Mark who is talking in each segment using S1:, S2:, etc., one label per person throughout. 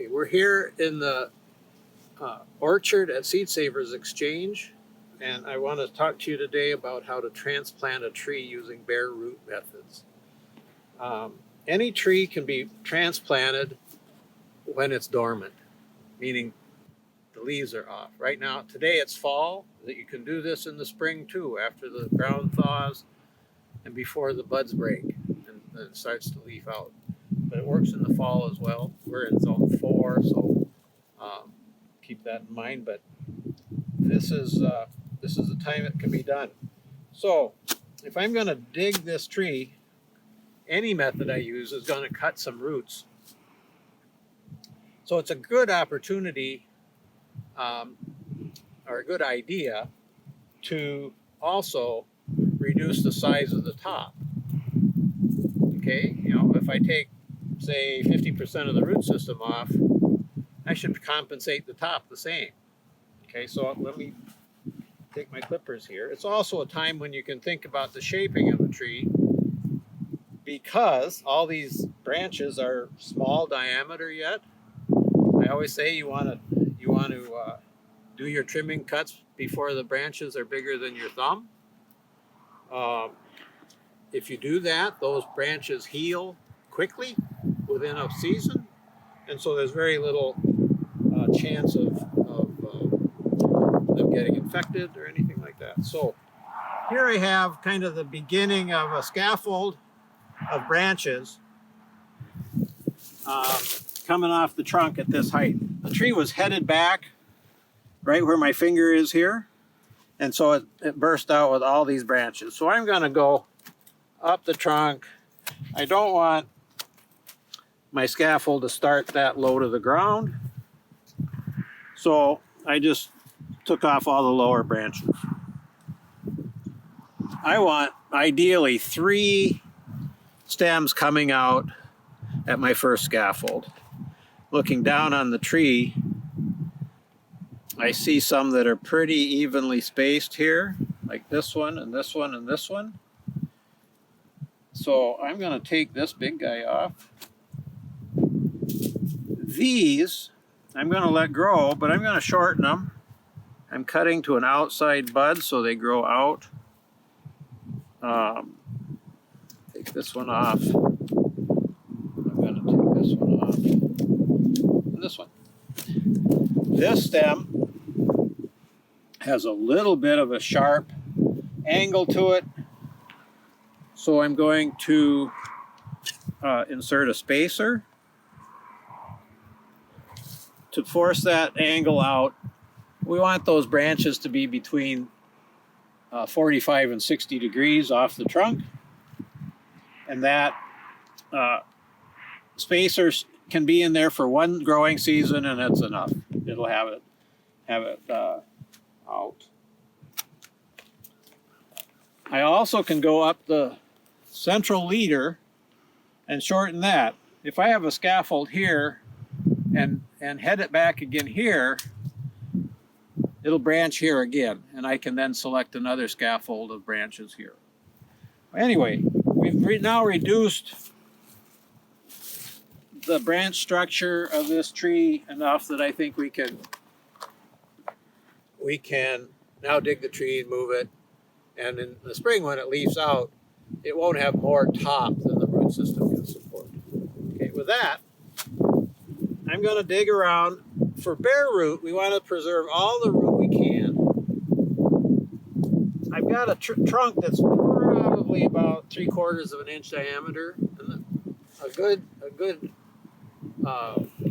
S1: We're here in the orchard at Seed Savers Exchange, and I want to talk to you today about how to transplant a tree using bare root methods. Any tree can be transplanted when it's dormant, meaning the leaves are off. Right now, today it's fall, that you can do this in the spring too, after the ground thaws and before the buds break and it starts to leaf out. But it works in the fall as well. We're in zone 4, so keep that in mind. But this is the time it can be done. So if I'm going to dig this tree, any method I use is going to cut some roots. So it's a good opportunity or a good idea to also reduce the size of the top. Okay, if I take, say, 50% of the root system off, I should compensate the top the same. Okay, so let me take my clippers here. It's also a time when you can think about the shaping of a tree, because all these branches are small diameter yet. I always say you want to do your trimming cuts before the branches are bigger than your thumb. If you do that, those branches heal quickly within a season, and so there's very little chance of them getting infected or anything like that. So here I have kind of the beginning of a scaffold of branches coming off the trunk at this height. The tree was headed back right where my finger is here, and so it burst out with all these branches. So I'm going to go up the trunk. I don't want my scaffold to start that low to the ground, so I just took off all the lower branches. I want ideally 3 stems coming out at my first scaffold. Looking down on the tree, I see some that are pretty evenly spaced here, like this one and this one and this one. So I'm going to take this big guy off. These I'm going to let grow, but I'm going to shorten them. I'm cutting to an outside bud so they grow out. Take this one off. I'm going to take this one off. And this one. This stem has a little bit of a sharp angle to it, so I'm going to insert a spacer to force that angle out. We want those branches to be between 45 and 60 degrees off the trunk, and that spacers can be in there for one growing season, and that's enough. It'll have it out. I also can go up the central leader and shorten that. If I have a scaffold here and head it back again here, it'll branch here again, and I can then select another scaffold of branches here. Anyway, we've now reduced the branch structure of this tree enough that I think we can now dig the tree and move it. And in the spring, when it leaves out, it won't have more top than the root system can support. Okay, with that, I'm going to dig around. For bare root, we want to preserve all the root we can. I've got a trunk that's probably about 3/4 of an inch diameter. And a good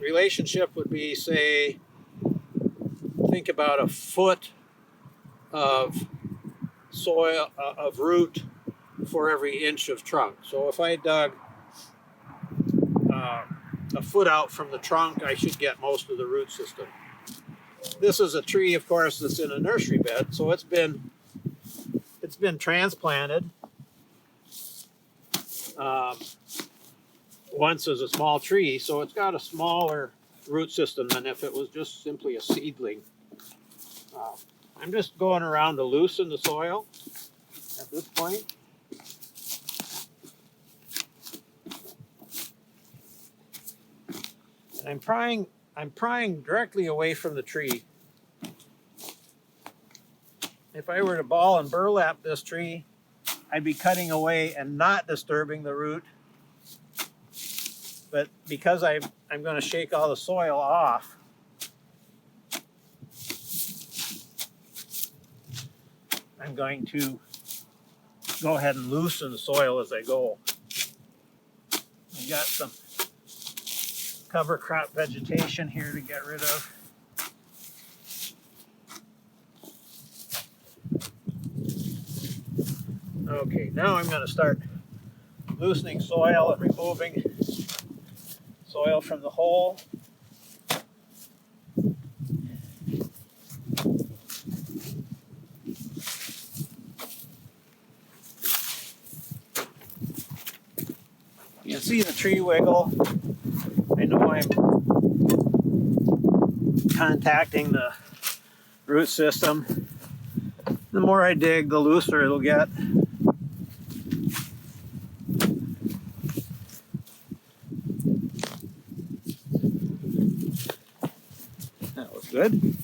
S1: relationship would be, say, think about a foot of soil of root for every inch of trunk. So if I dug a foot out from the trunk, I should get most of the root system. This is a tree, of course, that's in a nursery bed, so it's been transplanted once as a small tree, so it's got a smaller root system than if it was just simply a seedling. I'm just going around to loosen the soil at this point. And I'm prying directly away from the tree. If I were to ball and burlap this tree, I'd be cutting away and not disturbing the root. But because I'm going to shake all the soil off, I'm going to go ahead and loosen the soil as I go. I've got some cover crop vegetation here to get rid of. Okay, now I'm going to start loosening soil and removing soil from the hole. You can see the tree wiggle. I know I'm contacting the root system. The more I dig, the looser it'll get. That was good.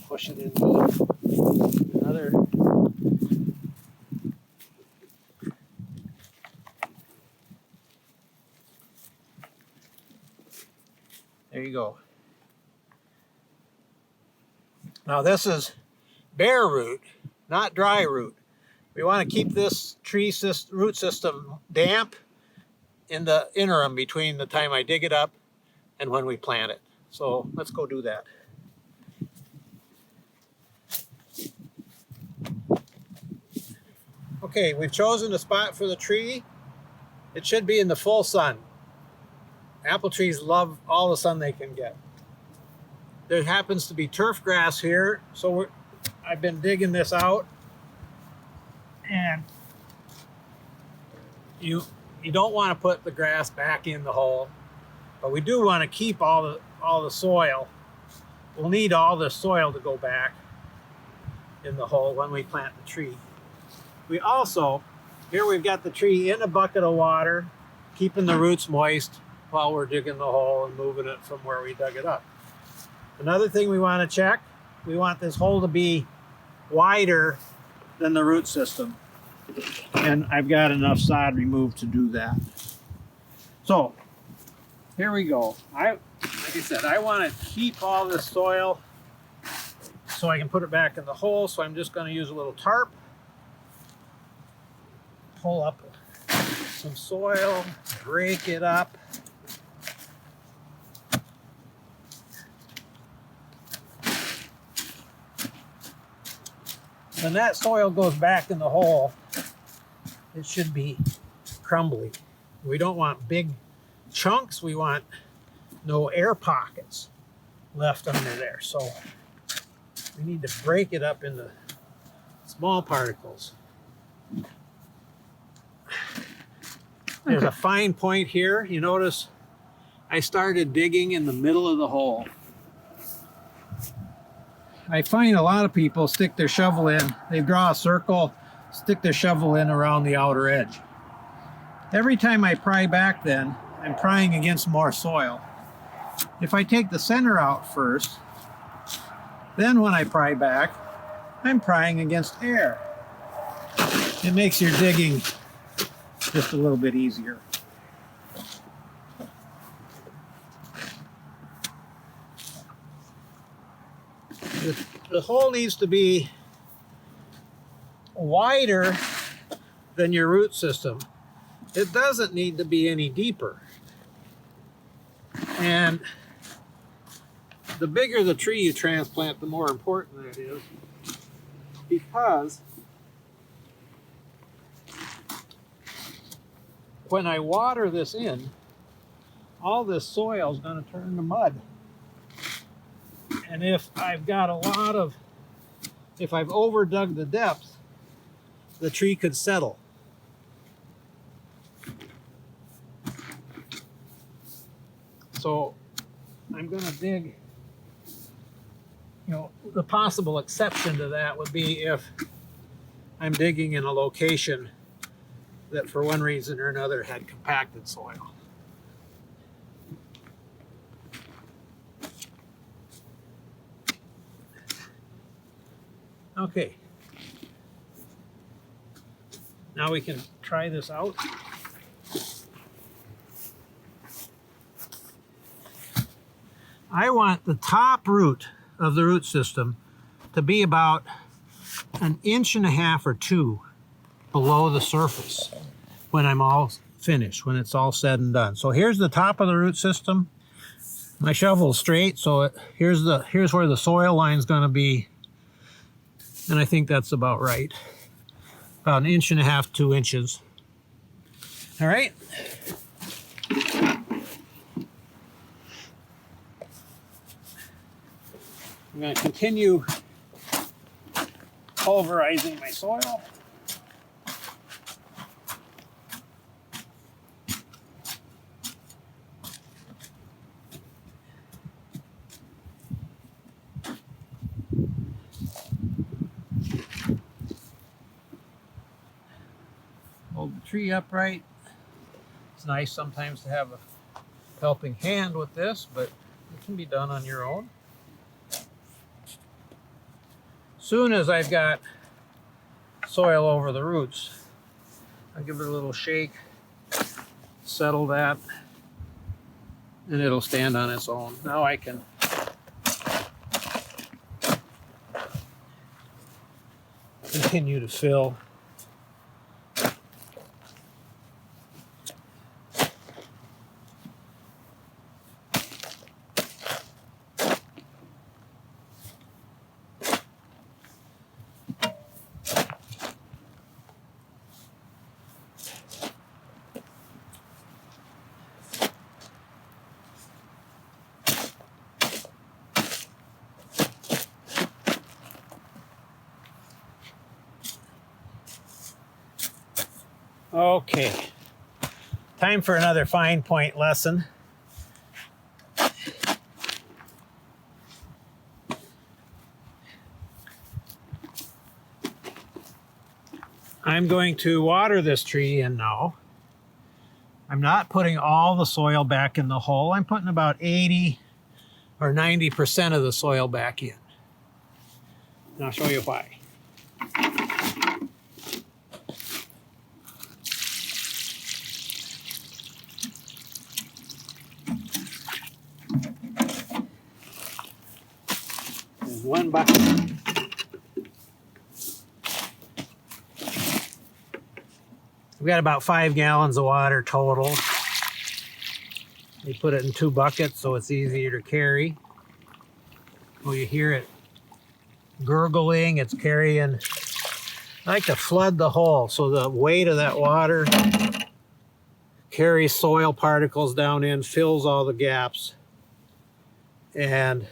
S1: Push it in another. There you go. Now this is bare root, not dry root. We want to keep this root system damp in the interim between the time I dig it up and when we plant it. So let's go do that. Okay, we've chosen a spot for the tree. It should be in the full sun. Apple trees love all the sun they can get. There happens to be turf grass here, so I've been digging this out. And you don't want to put the grass back in the hole, but we do want to keep all the soil. We'll need all the soil to go back in the hole when we plant the tree. We also, here we've got the tree in a bucket of water, keeping the roots moist while we're digging the hole and moving it from where we dug it up. Another thing we want to check, we want this hole to be wider than the root system. And I've got enough sod removed to do that. So, here we go. Like I said, I want to keep all this soil so I can put it back in the hole, so I'm just going to use a little tarp. Pull up some soil, break it up. When that soil goes back in the hole, it should be crumbly. We don't want big chunks. We want no air pockets left under there. So we need to break it up into small particles. There's a fine point here. You notice I started digging in the middle of the hole. I find a lot of people stick their shovel in, they draw a circle, stick their shovel in around the outer edge. Every time I pry back then, I'm prying against more soil. If I take the center out first, then when I pry back, I'm prying against air. It makes your digging just a little bit easier. The hole needs to be wider than your root system. It doesn't need to be any deeper. And the bigger the tree you transplant, the more important that is, because when I water this in, all this soil is going to turn to mud. And if I've overdug the depth, the tree could settle. So I'm going to dig, the possible exception to that would be if I'm digging in a location that for one reason or another had compacted soil. Okay. Now we can try this out. I want the top root of the root system to be about 1.5 inches or 2 below the surface when I'm all finished, when it's all said and done. So here's the top of the root system. My shovel's straight, so here's where the soil line's going to be, and I think that's about right. About 1.5 inches, 2 inches. All right. I'm going to continue pulverizing my soil. Hold the tree upright. It's nice sometimes to have a helping hand with this, but it can be done on your own. Soon as I've got soil over the roots, I'll give it a little shake, settle that, and it'll stand on its own. Now I can continue to fill. Okay, time for another fine point lesson. I'm going to water this tree in now. I'm not putting all the soil back in the hole. I'm putting about 80 or 90% of the soil back in. And I'll show you why. There's one bucket. We've got about 5 gallons of water total. We put it in 2 buckets so it's easier to carry. Oh, you hear it gurgling, it's carrying. I like to flood the hole so the weight of that water carries soil particles down in, fills all the gaps, and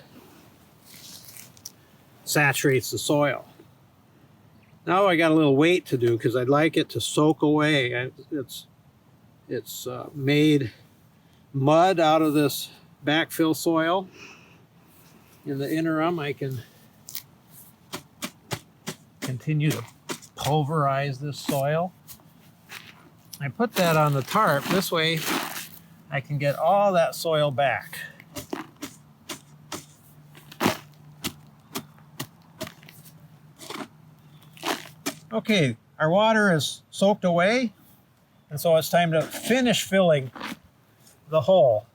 S1: saturates the soil. Now I got a little weight to do because I'd like it to soak away. It's made mud out of this backfill soil. In the interim, I can continue to pulverize this soil. I put that on the tarp. This way I can get all that soil back. Okay, our water is soaked away, and so it's time to finish filling the hole.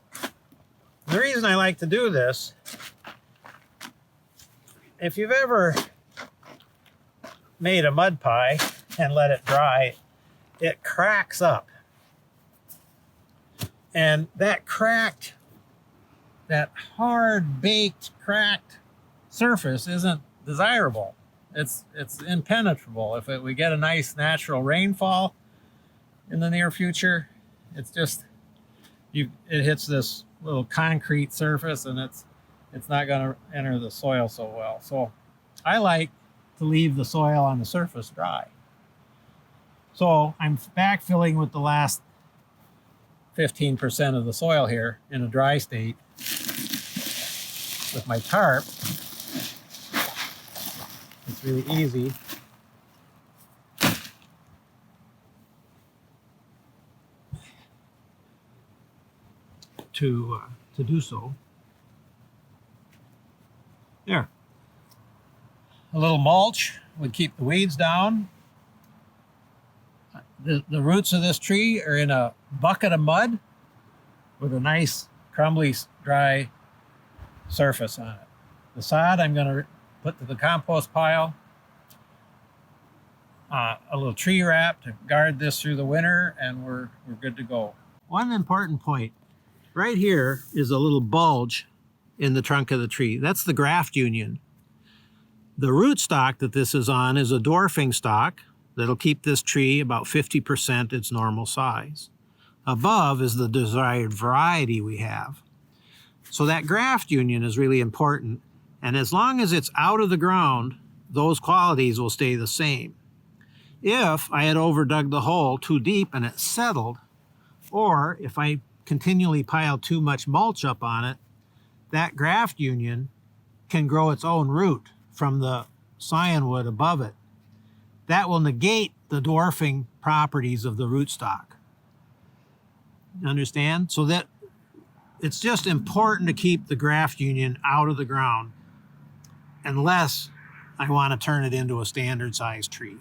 S1: The reason I like to do this, if you've ever made a mud pie and let it dry, it cracks up. And that cracked, that hard baked, cracked surface isn't desirable. It's impenetrable. If we get a nice natural rainfall in the near future, it's just, it hits this little concrete surface and it's not going to enter the soil so well. So I like to leave the soil on the surface dry. So I'm backfilling with the last 15% of the soil here in a dry state with my tarp. It's really easy. To do so. There. A little mulch would keep the weeds down. The roots of this tree are in a bucket of mud with a nice crumbly, dry surface on it. The sod I'm going to put to the compost pile. A little tree wrap to guard this through the winter, and we're good to go. One important point, right here is a little bulge in the trunk of the tree. That's the graft union. The rootstock that this is on is a dwarfing stock that'll keep this tree about 50% its normal size. Above is the desired variety we have. So that graft union is really important, and as long as it's out of the ground, those qualities will stay the same. If I had overdug the hole too deep and it settled, or if I continually pile too much mulch up on it, that graft union can grow its own root from the scionwood above it. That will negate the dwarfing properties of the rootstock. Understand? So that it's just important to keep the graft union out of the ground unless I want to turn it into a standard size tree.